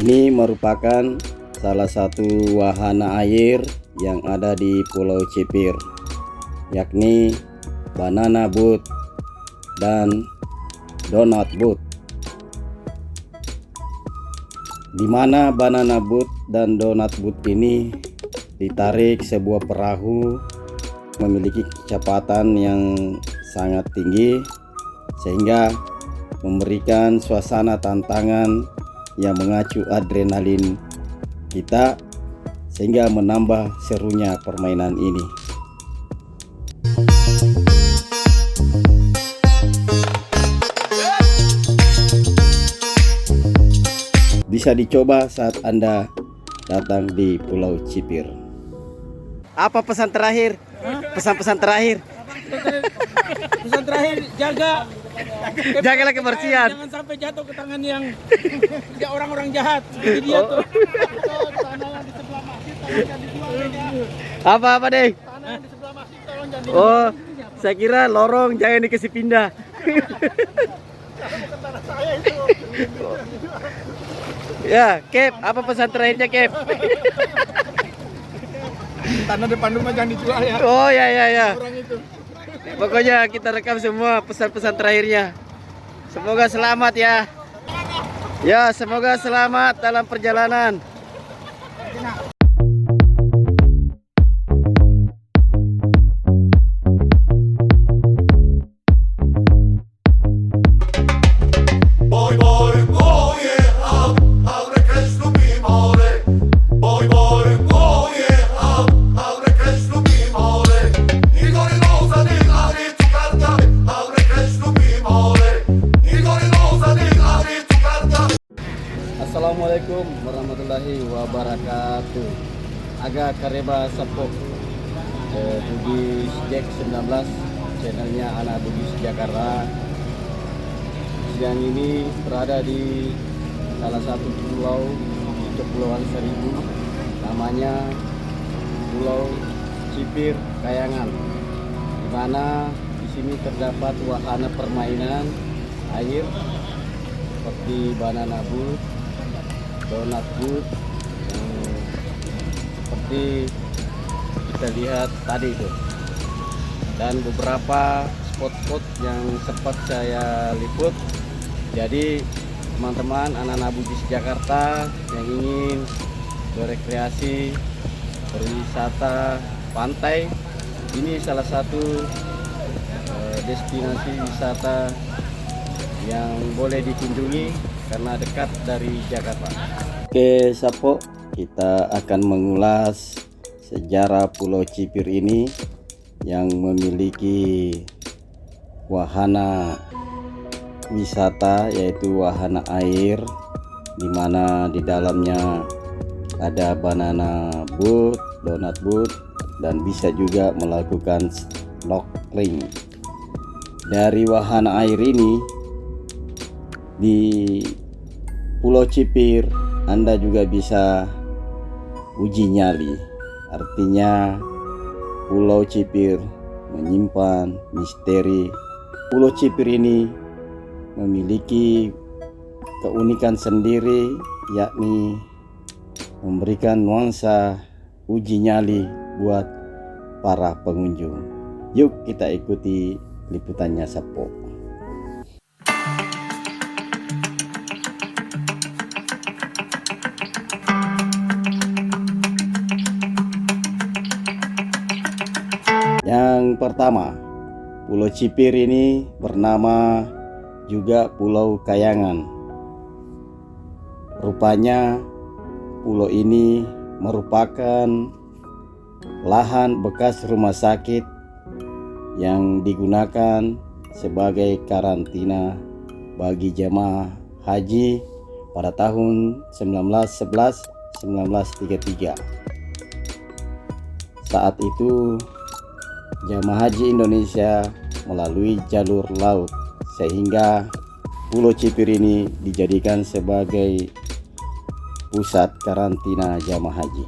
Ini merupakan salah satu wahana air yang ada di Pulau Cipir, yakni Banana Boat dan Donut Boat. Di mana Banana Boat dan Donut Boat ini ditarik sebuah perahu memiliki kecepatan yang sangat tinggi, sehingga memberikan suasana tantangan yang mengacu adrenalin kita, sehingga menambah serunya permainan ini. Bisa dicoba saat Anda datang di Pulau Cipir. Apa pesan terakhir? Pesan-pesan terakhir. Pesan terakhir, Jagalah kebersihan. jangan sampai jatuh ke tangan yang orang-orang jahat seperti dia tuh. Tanah yang di sebelah masjid tolong jangan dijual ya. Apa deh? Tanah yang di sebelah masjid tolong jangan dijual. Oh, saya kira lorong jangan dikasih pindah. Bukan tanah saya itu. Ya, Kep, apa pesan terakhirnya, Kep? Tanah depan rumah jangan dijual ya. Oh ya. Orang itu. Pokoknya kita rekam semua pesan-pesan terakhirnya. Semoga selamat ya. Ya, semoga selamat dalam perjalanan. Assalamualaikum warahmatullahi wabarakatuh. Agak kareba sapok Bugis Jack 19, channelnya anak Bugis Jakarta. Siang ini berada di salah satu pulau di Kepulauan Seribu, namanya Pulau Cipir Kayangan, di mana di sini terdapat wahana permainan air seperti Banana Boat, Donut Boat, seperti kita lihat tadi itu, dan beberapa spot-spot yang sempat saya liput. Jadi teman-teman anak-anak Bugis Jakarta yang ingin berekreasi, berwisata pantai, ini salah satu destinasi wisata yang boleh dikunjungi karena dekat dari Jakarta. Oke, Sapo, kita akan mengulas sejarah Pulau Cipir ini yang memiliki wahana wisata, yaitu wahana air, di mana di dalamnya ada Banana Boat, Donut Boat, dan bisa juga melakukan snorkeling. Dari wahana air ini di Pulau Cipir, Anda juga bisa uji nyali. Artinya Pulau Cipir menyimpan misteri. Pulau Cipir ini memiliki keunikan sendiri, yakni memberikan nuansa uji nyali buat para pengunjung. Yuk kita ikuti liputannya, Sapo. Yang pertama, Pulau Cipir ini bernama juga Pulau Kayangan. Rupanya pulau ini merupakan lahan bekas rumah sakit yang digunakan sebagai karantina bagi jemaah haji pada tahun 1911-1933. Saat itu jemaah haji Indonesia melalui jalur laut, sehingga Pulau Cipir ini dijadikan sebagai pusat karantina jemaah haji.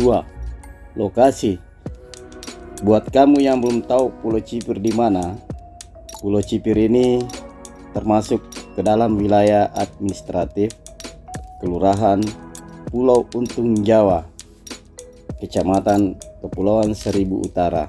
Kedua, lokasi. Buat kamu yang belum tahu Pulau Cipir di mana, Pulau Cipir ini termasuk ke dalam wilayah administratif Kelurahan Pulau Untung Jawa, Kecamatan Kepulauan Seribu Utara,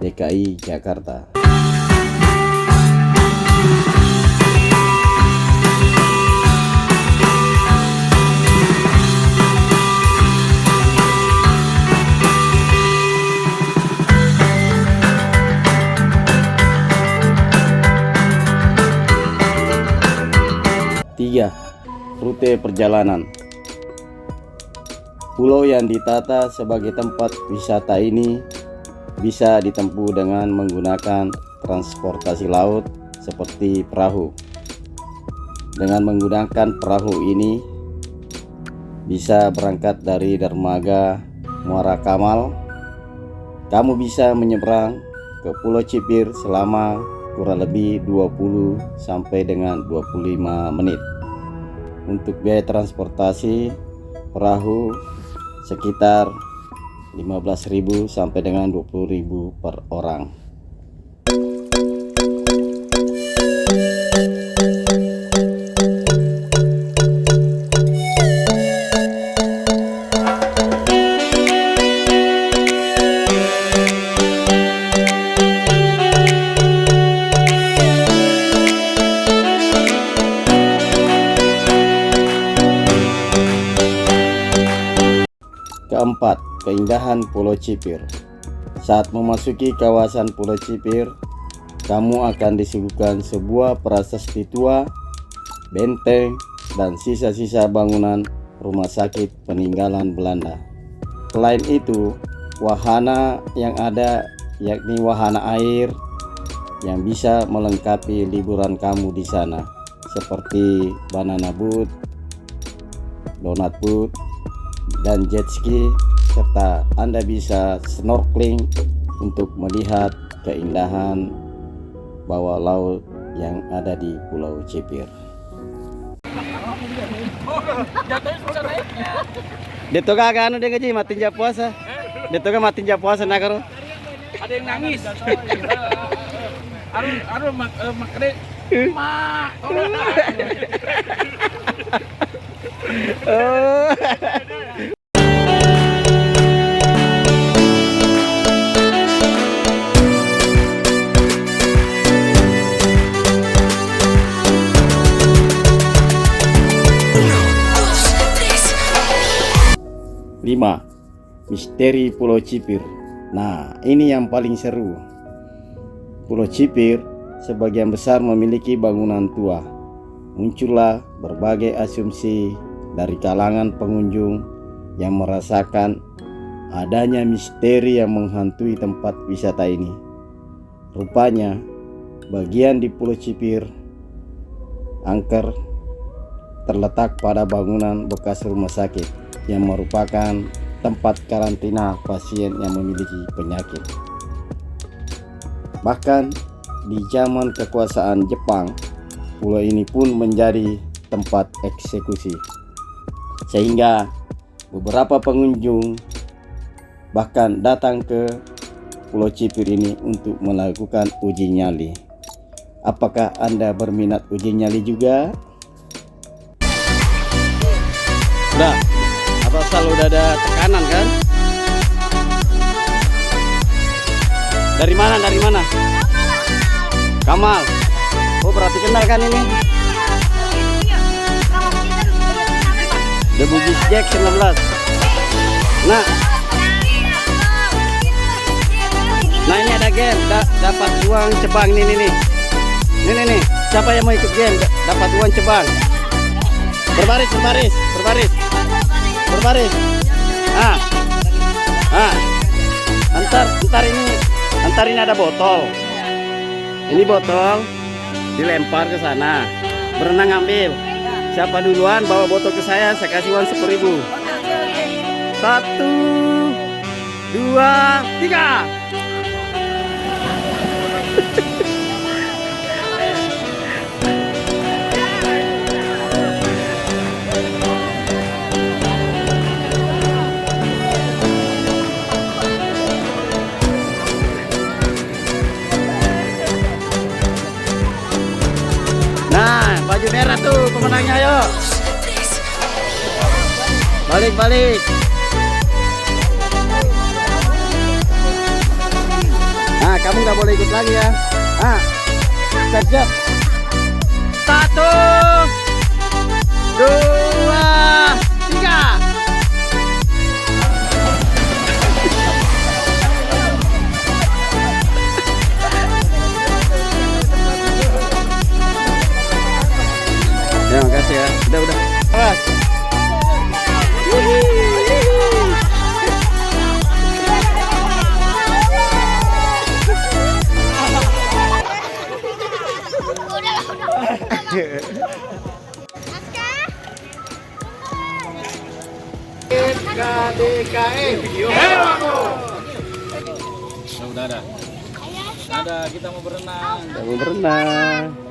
DKI Jakarta. Tiga, rute perjalanan. Pulau yang ditata sebagai tempat wisata ini bisa ditempuh dengan menggunakan transportasi laut seperti perahu. Dengan menggunakan perahu ini bisa berangkat dari dermaga Muara Kamal. Kamu bisa menyeberang ke Pulau Cipir selama kurang lebih 20 sampai dengan 25 menit. Untuk biaya transportasi perahu sekitar 15.000 sampai dengan 20.000 per orang. Keempat, keindahan Pulau Cipir. Saat memasuki kawasan Pulau Cipir, kamu akan disuguhkan sebuah prasasti tua, benteng, dan sisa-sisa bangunan rumah sakit peninggalan Belanda. Selain itu, wahana yang ada yakni wahana air yang bisa melengkapi liburan kamu di sana, seperti banana boat, donat boat, dan jet ski, serta Anda bisa snorkeling untuk melihat keindahan bawah laut yang ada di Pulau Cipir. Dito ka ano din gaji matin ja puasa. Dito ka matin ja puasa na karo. Ada yang nangis. Makre. Ma, tolong. Oh. 5. Misteri Pulau Cipir. Nah, ini yang paling seru. Pulau Cipir sebagian besar memiliki bangunan tua. Muncullah berbagai asumsi dari kalangan pengunjung yang merasakan adanya misteri yang menghantui tempat wisata ini. Rupanya, bagian di Pulau Cipir angker terletak pada bangunan bekas rumah sakit yang merupakan tempat karantina pasien yang memiliki penyakit. Bahkan di zaman kekuasaan Jepang, pulau ini pun menjadi tempat eksekusi, sehingga beberapa pengunjung bahkan datang ke Pulau Cipir ini untuk melakukan uji nyali. Apakah Anda berminat uji nyali juga? Udah, apa selalu udah ada tekanan kan? Dari mana? Dari mana? Kamal. Oh, berarti kenal kan ini? The Bugis Jack 19. Nah ini ada game, dapat uang cebang nih. Nih. Siapa yang mau ikut game? Dapat uang cebang. Berbaris. Antar ini ada botol. Ini botol dilempar ke sana. Berenang ambil. Siapa duluan bawa botol ke saya kasih uang 10.000. 1, 2, 3. Nah, baju merah tuh pemenangnya, ayo. Balik. Nah, kamu nggak boleh ikut lagi ya. Ah, siap. 1, 2, 3. Ya, makasih ya. Udah. Awas. KDKM. Udah ada. Ada, kita mau berenang. Kita mau berenang.